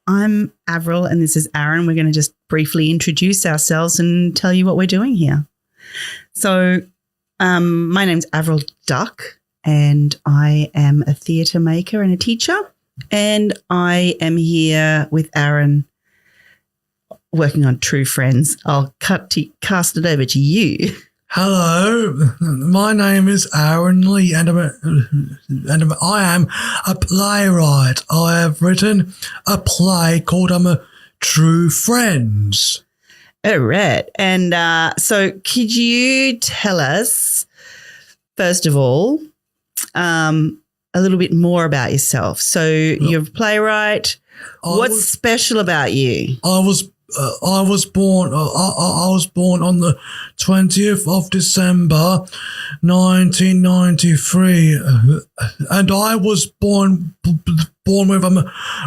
I'm Avril and this is Aaron. We're going to just briefly introduce ourselves and tell you what we're doing here. So my name's Avril Duck and I am a theatre maker and a teacher, and I am here with Aaron working on True Friends. I'll cast it over to you. Hello, my name is Aaron Lee and I am a playwright. I have written a play called True Friends. All right. And so could you tell us, first of all, a little bit more about yourself? So you're a playwright. What's special about you? I was born on the 20th of December, 1993, and I was born with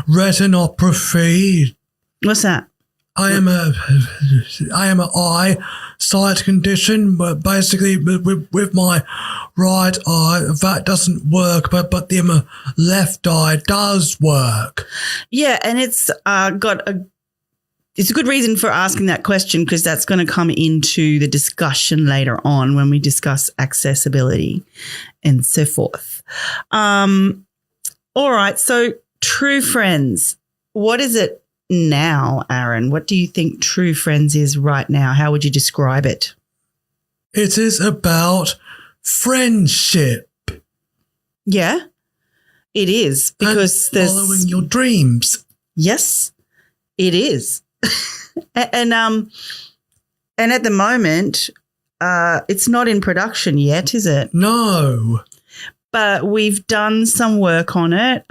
retinopathy. What's that? I am a eye sight condition, but basically with my right eye that doesn't work, but the left eye does work. Yeah, and it's it's a good reason for asking that question, because that's going to come into the discussion later on when we discuss accessibility and so forth. All right. So True Friends, what is it now, Aaron? What do you think True Friends is right now? How would you describe it? It is about friendship. Yeah, it is, because and following your dreams. Yes, it is. and at the moment, it's not in production yet, is it? No. But we've done some work on it.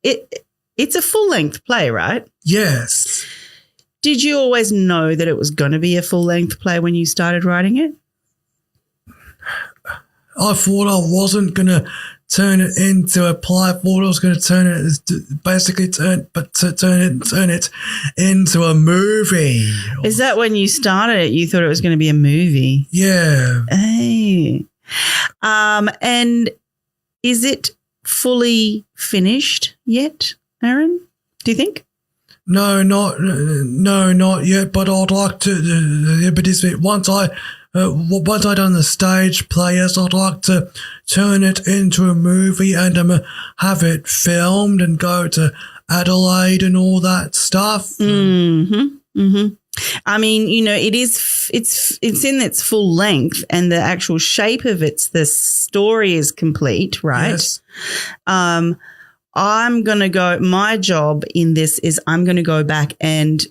It's a full-length play, right? Yes. Did you always know that it was going to be a full-length play when you started writing it? I thought I wasn't going to turn it into a play. I thought I was going to turn it into a movie. Is that when you started it, you thought it was going to be a movie? Yeah. Hey. And is it fully finished yet, Aaron? Do you think? No, not yet. But I'd like to. But once I done the stage plays, I'd like to turn it into a movie and have it filmed and go to Adelaide and all that stuff. Mm-hmm. Mm-hmm. I mean, it's in its full length, and the actual shape of the story is complete, right? Yes. My job in this is I'm going to go back and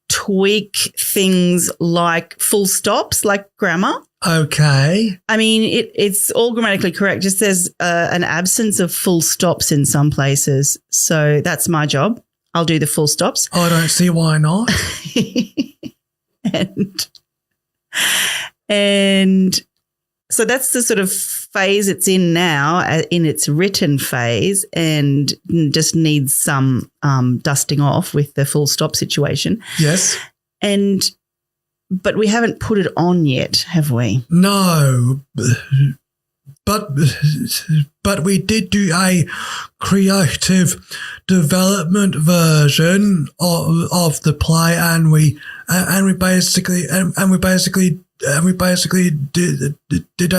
tweak things like full stops, like grammar. Okay. I mean, it's all grammatically correct. Just there's an absence of full stops in some places. So that's my job. I'll do the full stops. I don't see why not. and so that's the sort of phase it's in now, in its written phase, and just needs some dusting off with the full stop situation. Yes. But we haven't put it on yet, have we? No. But we did do a creative development version of the play, and we basically did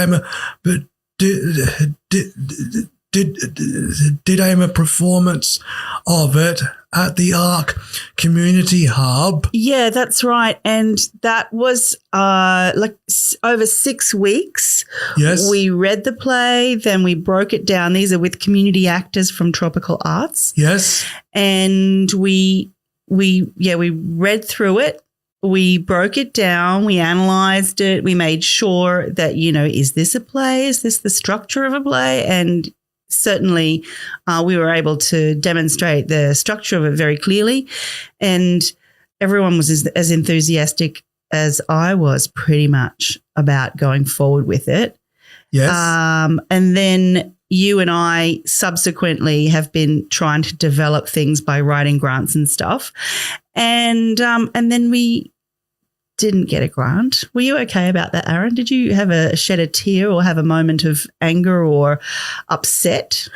a performance of it at the ARC Community Hub. Yeah, that's right. And that was over 6 weeks. Yes. We read the play, then we broke it down. These are with community actors from Tropical Arts. Yes. And we read through it. We broke it down. We analysed it. We made sure that, is this a play? Is this the structure of a play? And certainly we were able to demonstrate the structure of it very clearly, and everyone was as enthusiastic as I was pretty much about going forward with it. Yes. And then, you and I subsequently have been trying to develop things by writing grants and stuff. And then we didn't get a grant. Were you okay about that, Aaron? Did you have shed a tear or have a moment of anger or upset?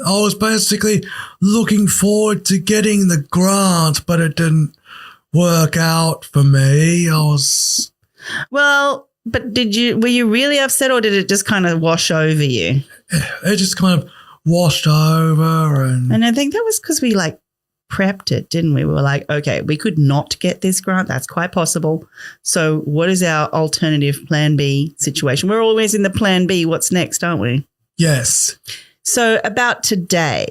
I was basically looking forward to getting the grant, but it didn't work out for me. Well, but were you really upset or did it just kind of wash over you? It just kind of washed over. And I think that was because we prepped it, didn't we? We were like, okay, we could not get this grant. That's quite possible. So what is our alternative plan B situation? We're always in the plan B. What's next, aren't we? Yes. So about today.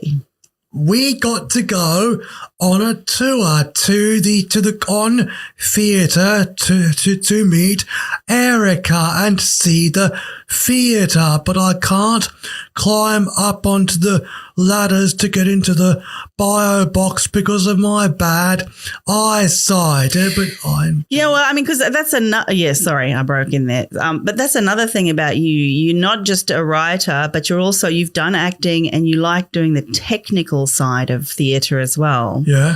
We got to go on a tour to the Con Theatre to meet Erica and see the theatre, but I can't climb up onto the ladders to get into the bio box because of my bad eyesight. Because that's another. Yeah, sorry, I broke in there. But that's another thing about you. You're not just a writer, but you've done acting and you like doing the technical side of theatre as well. Yeah.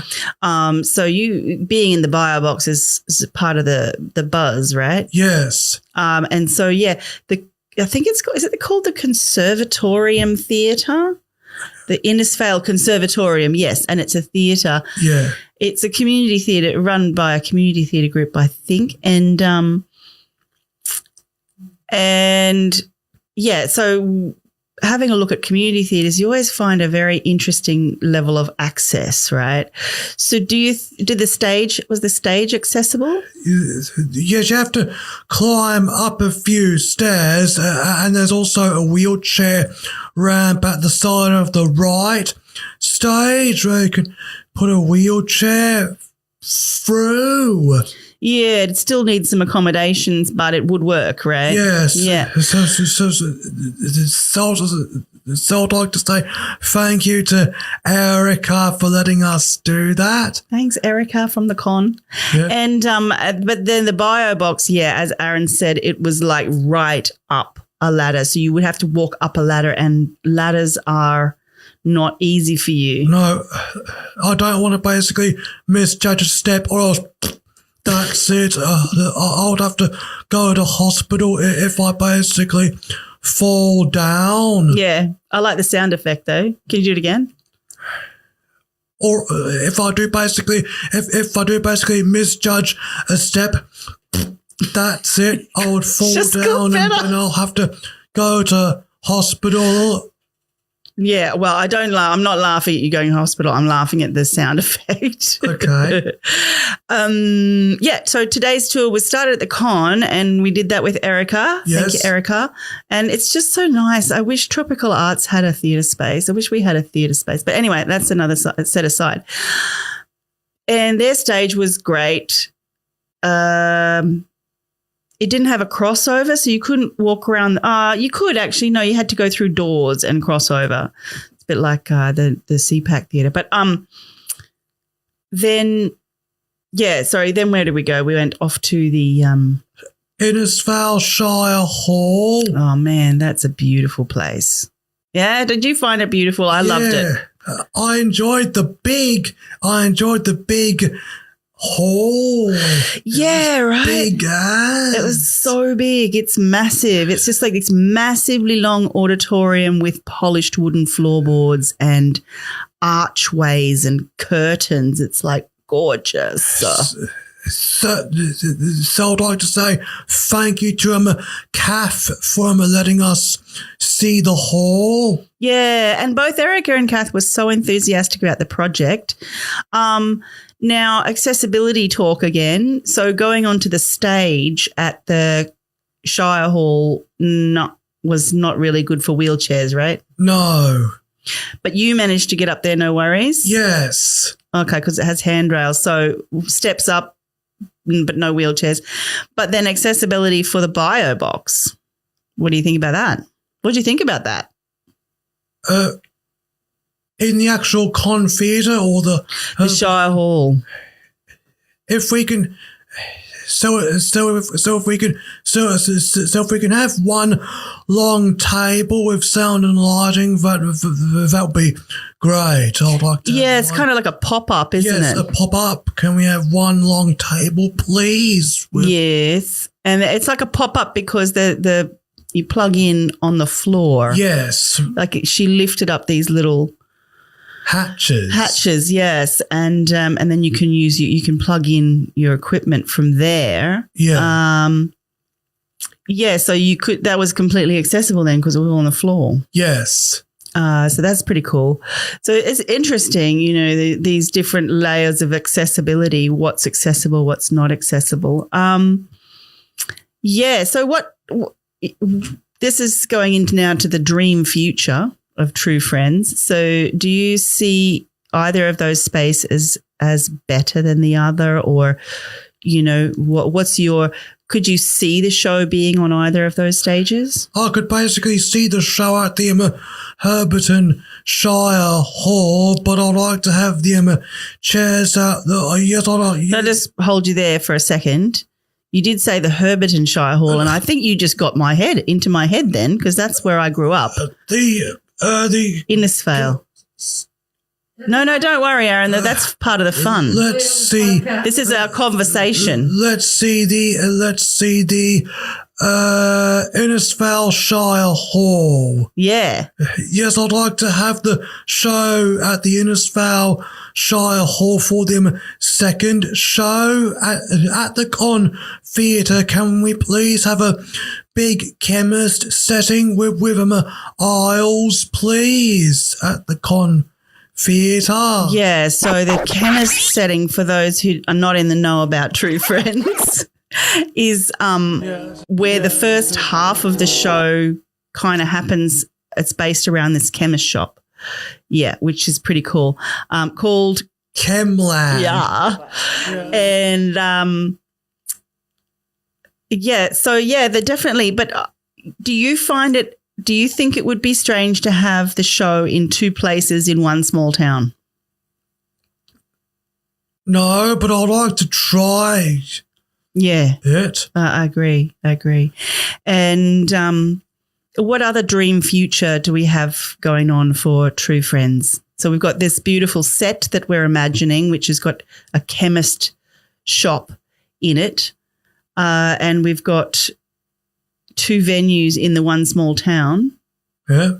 So you being in the bio box is part of the buzz, right? Yes. And so I think is it called the Conservatorium Theatre? The Innisfail Conservatorium, yes, and it's a theatre. Yeah. It's a community theatre run by a community theatre group, I think. So having a look at community theatres, you always find a very interesting level of access, right? So was the stage accessible? Yes, you have to climb up a few stairs and there's also a wheelchair ramp at the side of the right stage where you can put a wheelchair through. Yeah, it still needs some accommodations, but it would work, right? Yes. Yeah. So I'd like to say thank you to Erica for letting us do that. Thanks, Erica from the Con. Yeah. And but then the bio box, as Aaron said, it was right up a ladder. So you would have to walk up a ladder, and ladders are not easy for you. No, I don't want to basically misjudge a step or else that's it. I would have to go to hospital if I basically fall down. Yeah, I like the sound effect though. Can you do it again? Or if I do basically misjudge a step, that's it. I would fall down and I'll have to go to hospital. Yeah, well, I'm not laughing at you going to hospital. I'm laughing at the sound effect. Okay. So today's tour was started at the Con and we did that with Erica. Yes. Thank you, Erica. And it's just so nice. I wish Tropical Arts had a theatre space. I wish we had a theatre space. But anyway, that's another set aside. And their stage was great. It didn't have a crossover, so you couldn't walk around. You could actually. No, you had to go through doors and cross over. It's a bit like the CPAC Theatre. But then where did we go? We went off to the Innisfail Shire Hall. Oh, man, that's a beautiful place. Yeah, did you find it beautiful? I loved it. I enjoyed the big hall. Yeah, right. Big ass. It was so big. It's massive. It's just like this massively long auditorium with polished wooden floorboards and archways and curtains. It's gorgeous. So I'd like to say thank you to Kath for letting us see the hall. Yeah, and both Erica and Kath were so enthusiastic about the project. Now, accessibility talk again. So going onto the stage at the Shire Hall was not really good for wheelchairs, right? No. But you managed to get up there, no worries? Yes. Okay, because it has handrails. So steps up, but no wheelchairs. But then accessibility for the bio box. What do you think about that? What do you think about that? In the actual Con Theatre or the Shire Hall. If we can if we can if we can have one long table with sound and lighting, that would be great. I'd like to. Yeah, it's kind of like a pop-up, isn't yes, it? a pop-up. Can we have one long table, please? Yes, and it's like a pop-up because the you plug in on the floor. Yes. Like she lifted up these little hatches, yes, and then you can plug in your equipment from there. Yeah. Yeah, so that was completely accessible then because it was on the floor. Yes. So that's pretty cool. So it's interesting, these different layers of accessibility, what's accessible, what's not accessible. Yeah, so this is going into now to the dream future of True Friends. So do you see either of those spaces as better than the other, or, could you see the show being on either of those stages? I could basically see the show at the Herberton Shire Hall, but I'd like to have the chairs out the. Yes, I'll just hold you there for a second. You did say the Herberton Shire Hall, and I think you just got into my head then, because that's where I grew up. The Innisfail. No, don't worry, Aaron. That's part of the fun. Let's see. This is our conversation. Let's see the Innisfail Shire Hall. Yeah. Yes, I'd like to have the show at the Innisfail Shire Hall for the second show at the Con Theatre. Can we please have a big chemist setting with aisles, please, at the Con Theatre? Yeah, so the chemist setting, for those who are not in the know about True Friends, is where the first half of the show kind of happens. It's based around this chemist shop. Yeah, which is pretty cool. Called Chemland. Yeah. And they're definitely, but do you think it would be strange to have the show in two places in one small town? No, but I'd like to try. Yeah. It. I agree. And what other dream future do we have going on for True Friends? So we've got this beautiful set that we're imagining, which has got a chemist shop in it. And we've got two venues in the one small town. Yeah.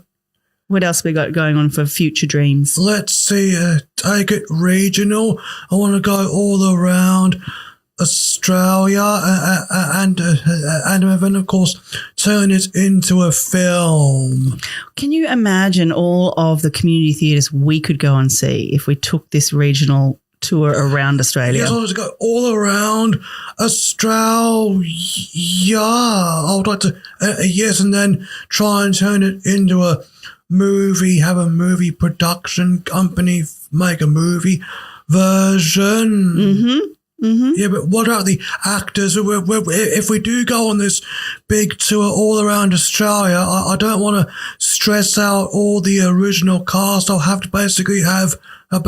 What else we got going on for future dreams? Let's see, take it regional. I want to go all around Australia and then, of course, turn it into a film. Can you imagine all of the community theatres we could go and see if we took this regional tour around Australia? Yes, I want to go all around Australia. I would like to, and then try and turn it into a movie, have a movie production company, make a movie version. Mm-hmm. Mm-hmm. Yeah, but what about the actors? If we do go on this big tour all around Australia, I don't want to stress out all the original cast. I'll have to basically have I'd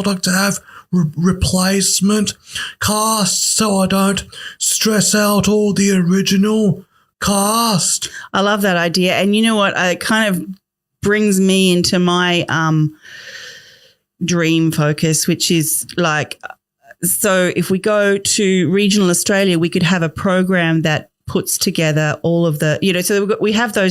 like to have replacement cast so I don't stress out all the original cast. I love that idea, and you know what? It kind of brings me into my dream focus, which is like, so if we go to regional Australia, we could have a program that puts together all of the, so we have those